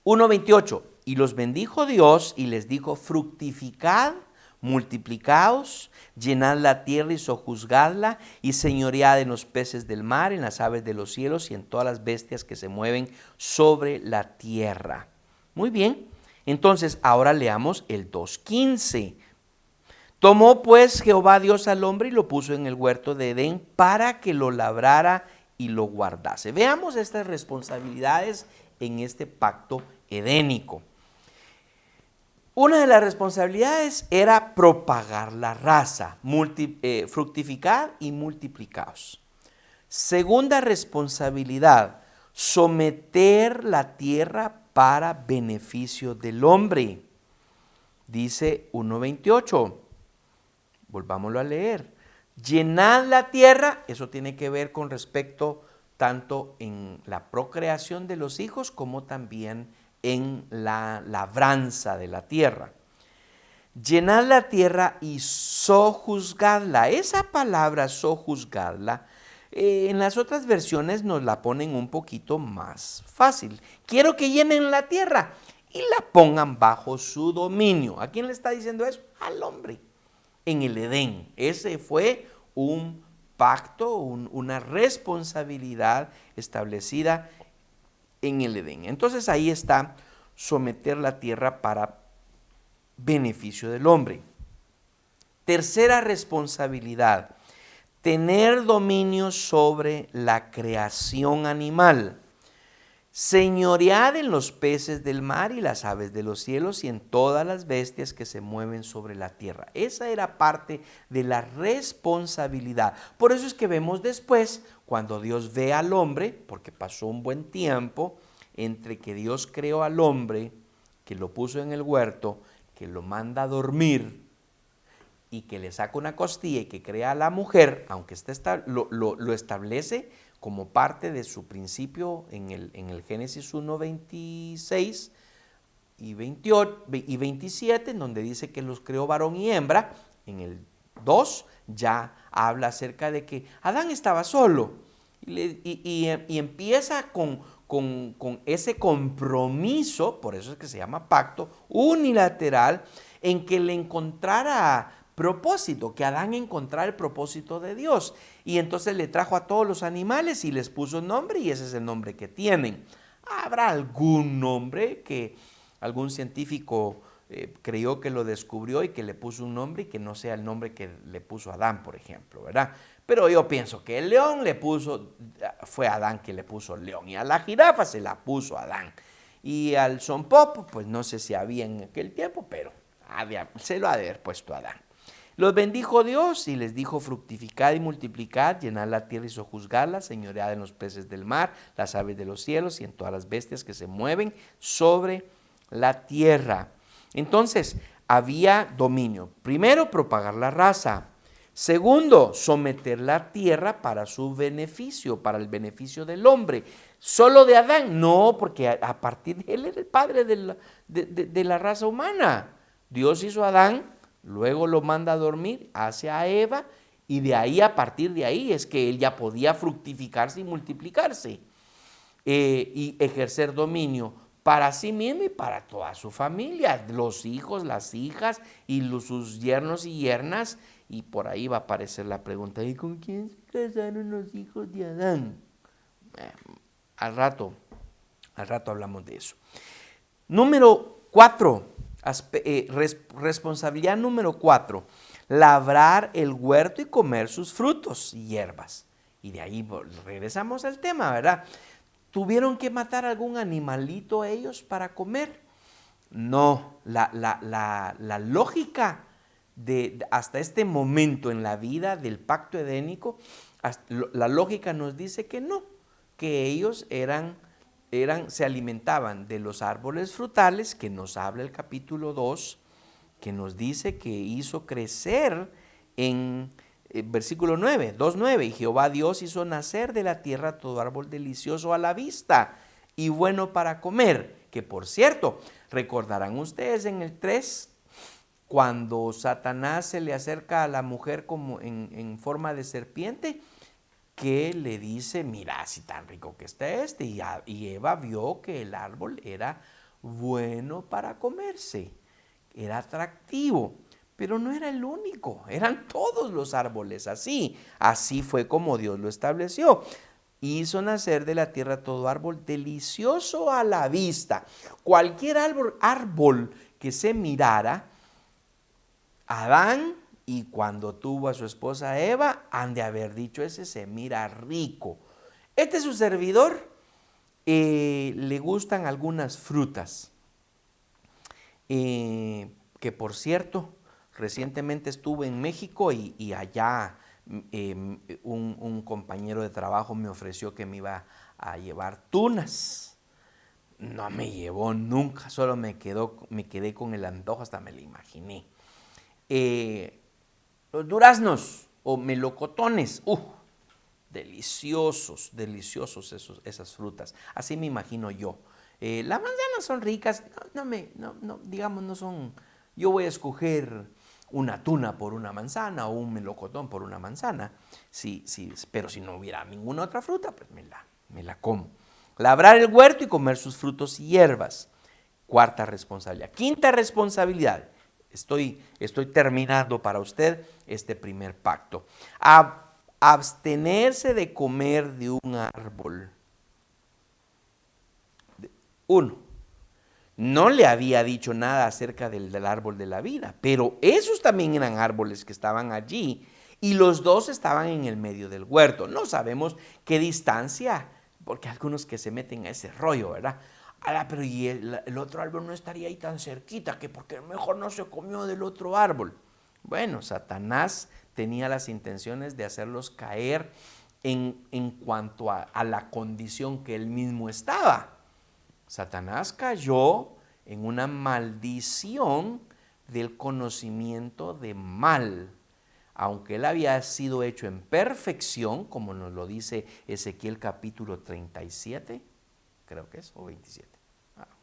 1:28. Y los bendijo Dios y les dijo: fructificad, multiplicaos, llenad la tierra y sojuzgadla, y señoread en los peces del mar, en las aves de los cielos y en todas las bestias que se mueven sobre la tierra. Muy bien, entonces ahora leamos el 2:15. Tomó pues Jehová Dios al hombre y lo puso en el huerto de Edén para que lo labrara y lo guardase. Veamos estas responsabilidades en este pacto edénico. Una de las responsabilidades era propagar la raza, fructificar y multiplicaos. Segunda responsabilidad, someter la tierra para beneficio del hombre. Dice 1:28, volvámoslo a leer. Llenad la tierra, eso tiene que ver con respecto tanto en la procreación de los hijos como también en la labranza de la tierra. Llenad la tierra y sojuzgadla. Esa palabra sojuzgadla, en las otras versiones nos la ponen un poquito más fácil. Quiero que llenen la tierra y la pongan bajo su dominio. ¿A quién le está diciendo eso? Al hombre. En el Edén. Ese fue un pacto, una responsabilidad establecida en el Edén. Entonces ahí está, someter la tierra para beneficio del hombre. Tercera responsabilidad, tener dominio sobre la creación animal. señoread en los peces del mar y las aves de los cielos y en todas las bestias que se mueven sobre la tierra. Esa era parte de la responsabilidad. Por eso es que vemos después, cuando Dios ve al hombre, porque pasó un buen tiempo entre que Dios creó al hombre, que lo puso en el huerto, que lo manda a dormir y que le saca una costilla y que crea a la mujer, aunque lo establece como parte de su principio en el Génesis 1, 26 y 28 y 27, en donde dice que los creó varón y hembra. En el 2 ya habla acerca de que Adán estaba solo y empieza con ese compromiso, por eso es que se llama pacto unilateral, en que le encontrara propósito, que Adán encontrara el propósito de Dios. Y entonces le trajo a todos los animales y les puso un nombre, y ese es el nombre que tienen. Habrá algún nombre que algún científico creyó que lo descubrió y que le puso un nombre y que no sea el nombre que le puso Adán, por ejemplo, ¿verdad? Pero yo pienso que el león fue Adán que le puso león, y a la jirafa se la puso Adán. Y al sonpopo, pues no sé si había en aquel tiempo, pero se lo ha de haber puesto Adán. Los bendijo Dios y les dijo: fructificad y multiplicad, llenad la tierra y sojuzgadla, señoread en los peces del mar, las aves de los cielos y en todas las bestias que se mueven sobre la tierra. Entonces, había dominio. Primero, propagar la raza. Segundo, someter la tierra para su beneficio, para el beneficio del hombre. ¿Solo de Adán? No, porque a partir de él era el padre de la raza humana. Dios hizo a Adán, luego lo manda a dormir, hace a Eva, y de ahí, a partir de ahí, es que él ya podía fructificarse y multiplicarse y ejercer dominio para sí mismo y para toda su familia, los hijos, las hijas y sus yernos y yernas. Y por ahí va a aparecer la pregunta: ¿y con quién se casaron los hijos de Adán? Al rato hablamos de eso. Número 4, responsabilidad número 4, labrar el huerto y comer sus frutos y hierbas. Y de ahí regresamos al tema, ¿verdad? ¿Tuvieron que matar algún animalito ellos para comer? No, la lógica hasta este momento en la vida del pacto edénico, la lógica nos dice que no, que ellos se alimentaban de los árboles frutales, que nos habla el capítulo 2, que nos dice que hizo crecer en versículo 9, 2:9, y Jehová Dios hizo nacer de la tierra todo árbol delicioso a la vista y bueno para comer, que por cierto, recordarán ustedes en el 3, cuando Satanás se le acerca a la mujer como en forma de serpiente, que le dice: mira, si tan rico que está y Eva vio que el árbol era bueno para comerse, era atractivo, pero no era el único, eran todos los árboles así fue como Dios lo estableció. Hizo nacer de la tierra todo árbol delicioso a la vista. Cualquier árbol que se mirara, Adán, y cuando tuvo a su esposa Eva, han de haber dicho: ese se mira rico. Este es su servidor, le gustan algunas frutas, que por cierto, recientemente estuve en México y allá un compañero de trabajo me ofreció que me iba a llevar tunas. No me llevó nunca, solo me quedé con el antojo, hasta me lo imaginé. Los duraznos o melocotones, deliciosos esas frutas. Así me imagino yo. Las manzanas son ricas, digamos, no son. Yo voy a escoger una tuna por una manzana o un melocotón por una manzana. Sí, pero si no hubiera ninguna otra fruta, pues me la como. Labrar el huerto y comer sus frutos y hierbas. Cuarta responsabilidad. Quinta responsabilidad. Estoy terminando para usted este primer pacto. Abstenerse de comer de un árbol. 1. No le había dicho nada acerca del árbol de la vida, pero esos también eran árboles que estaban allí y los dos estaban en el medio del huerto. No sabemos qué distancia porque hay algunos que se meten a ese rollo, ¿verdad? Pero y el otro árbol no estaría ahí tan cerquita, que porque mejor no se comió del otro árbol. Bueno, Satanás tenía las intenciones de hacerlos caer en cuanto a la condición que él mismo estaba. Satanás cayó en una maldición del conocimiento de mal. Aunque él había sido hecho en perfección, como nos lo dice Ezequiel capítulo 37, creo que es, o 27.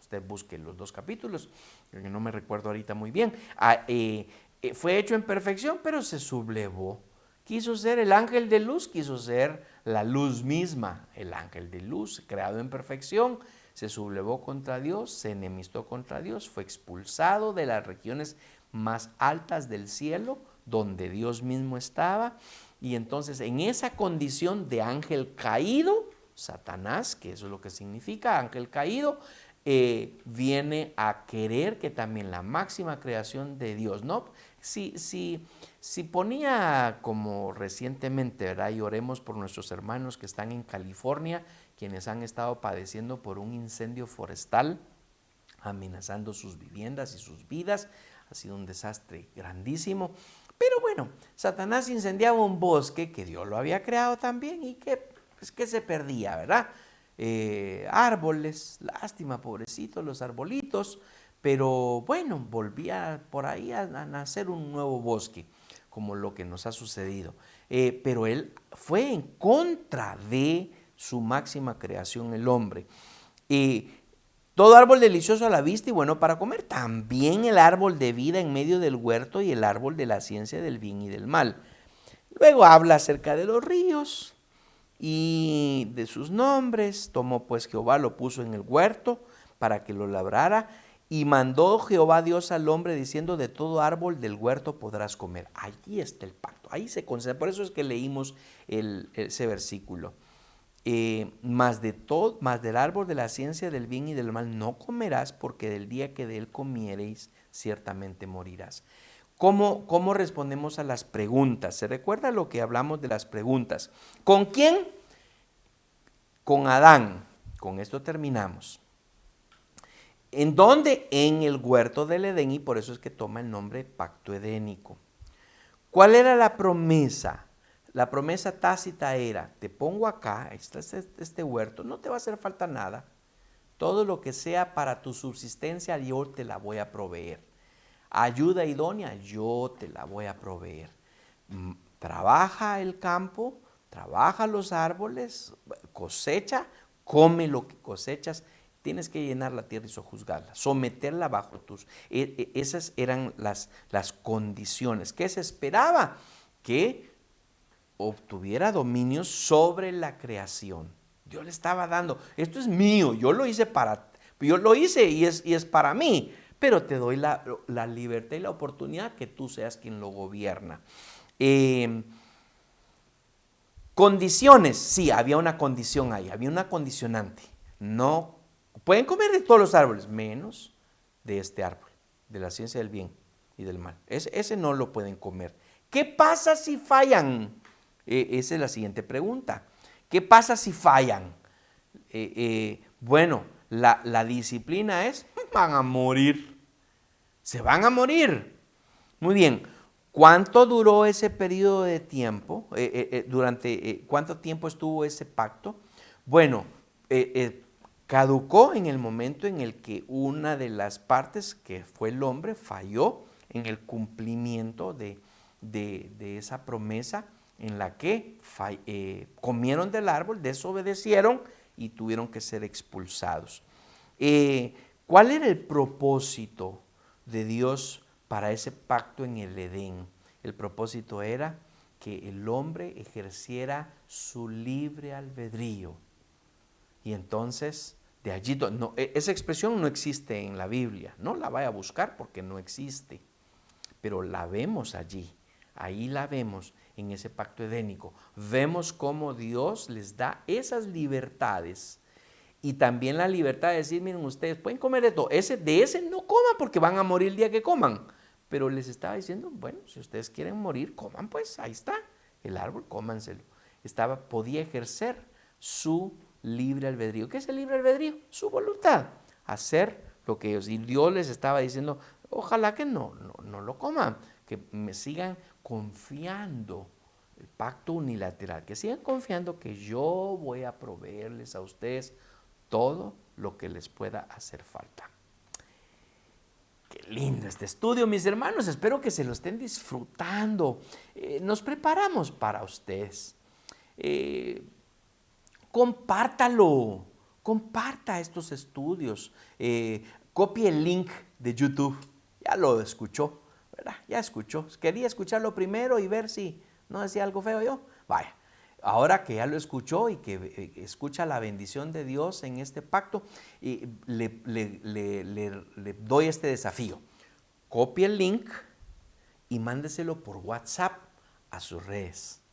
Usted busque los dos capítulos, que no me recuerdo ahorita muy bien. Fue hecho en perfección, pero se sublevó. Quiso ser el ángel de luz, quiso ser la luz misma. El ángel de luz, creado en perfección, se sublevó contra Dios, se enemistó contra Dios, fue expulsado de las regiones más altas del cielo, donde Dios mismo estaba. Y entonces en esa condición de ángel caído, Satanás, que eso es lo que significa ángel caído, viene a querer que también la máxima creación de Dios, ¿no? Si ponía como recientemente, ¿verdad? Y oremos por nuestros hermanos que están en California, quienes han estado padeciendo por un incendio forestal, amenazando sus viviendas y sus vidas. Ha sido un desastre grandísimo. Pero bueno, Satanás incendiaba un bosque que Dios lo había creado también y que se perdía, ¿verdad? Árboles, lástima, pobrecitos los arbolitos, pero bueno, volvía por ahí a nacer un nuevo bosque, como lo que nos ha sucedido. Pero él fue en contra de su máxima creación, el hombre. Todo árbol delicioso a la vista y bueno para comer. También el árbol de vida en medio del huerto y el árbol de la ciencia del bien y del mal. Luego habla acerca de los ríos y de sus nombres. Tomó pues Jehová, lo puso en el huerto para que lo labrara. Y mandó Jehová Dios al hombre diciendo, de todo árbol del huerto podrás comer. Allí está el pacto, ahí se concentra. Por eso es que leímos ese versículo. Más del árbol de la ciencia del bien y del mal no comerás, porque del día que de él comiereis, ciertamente morirás. ¿Cómo respondemos a las preguntas? ¿Se recuerda lo que hablamos de las preguntas? ¿Con quién? Con Adán. Con esto terminamos. ¿En dónde? En el huerto del Edén, y por eso es que toma el nombre pacto edénico. ¿Cuál era la promesa? La promesa tácita era, te pongo acá, está este huerto, no te va a hacer falta nada. Todo lo que sea para tu subsistencia, yo te la voy a proveer. Ayuda idónea, yo te la voy a proveer. Trabaja el campo, trabaja los árboles, cosecha, come lo que cosechas. Tienes que llenar la tierra y sojuzgarla, someterla bajo tus... Esas eran las condiciones. ¿Qué se esperaba? Que obtuviera dominio sobre la creación. Dios le estaba dando, esto es mío, yo lo hice y es para mí, pero te doy la libertad y la oportunidad que tú seas quien lo gobierna. Condiciones, sí, había una condición ahí, había una condicionante. No, pueden comer de todos los árboles, menos de este árbol, de la ciencia del bien y del mal. Ese no lo pueden comer. ¿Qué pasa si fallan? Esa es la siguiente pregunta. ¿Qué pasa si fallan? Bueno, la disciplina es, van a morir. Se van a morir. Muy bien. ¿Cuánto duró ese periodo de tiempo? ¿Cuánto tiempo estuvo ese pacto? Bueno, caducó en el momento en el que una de las partes, que fue el hombre, falló en el cumplimiento de esa promesa en la que comieron del árbol, desobedecieron y tuvieron que ser expulsados. ¿Cuál era el propósito de Dios para ese pacto en el Edén? El propósito era que el hombre ejerciera su libre albedrío. Y entonces, de allí, esa expresión no existe en la Biblia, no la vaya a buscar porque no existe, pero la vemos allí. Ahí la vemos en ese pacto edénico. Vemos cómo Dios les da esas libertades y también la libertad de decir, miren, ustedes pueden comer de todo. De ese no coman porque van a morir el día que coman. Pero les estaba diciendo, bueno, si ustedes quieren morir, coman pues, ahí está el árbol, cómanselo. Podía ejercer su libre albedrío. ¿Qué es el libre albedrío? Su voluntad, hacer lo que ellos. Y Dios les estaba diciendo, ojalá que no lo coman, que me sigan confiando. El pacto unilateral, que sigan confiando que yo voy a proveerles a ustedes todo lo que les pueda hacer falta. Qué lindo este estudio, mis hermanos. Espero que se lo estén disfrutando. Nos preparamos para ustedes. Compártalo. Comparta estos estudios. Copie el link de YouTube. Ya lo escuchó, ¿verdad? Ya escuchó. Quería escucharlo primero y ver si no decía algo feo yo. Vaya. Ahora que ya lo escuchó y que escucha la bendición de Dios en este pacto, le doy este desafío. Copie el link y mándeselo por WhatsApp a sus redes,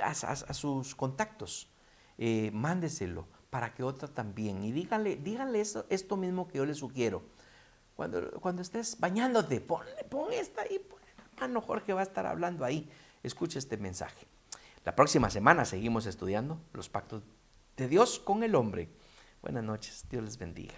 a sus contactos. Mándeselo para que otro también. Y díganle esto mismo que yo le sugiero. Cuando estés bañándote, pon esta ahí. Hermano Jorge va a estar hablando ahí. Escucha este mensaje. La próxima semana seguimos estudiando los pactos de Dios con el hombre. Buenas noches, Dios les bendiga.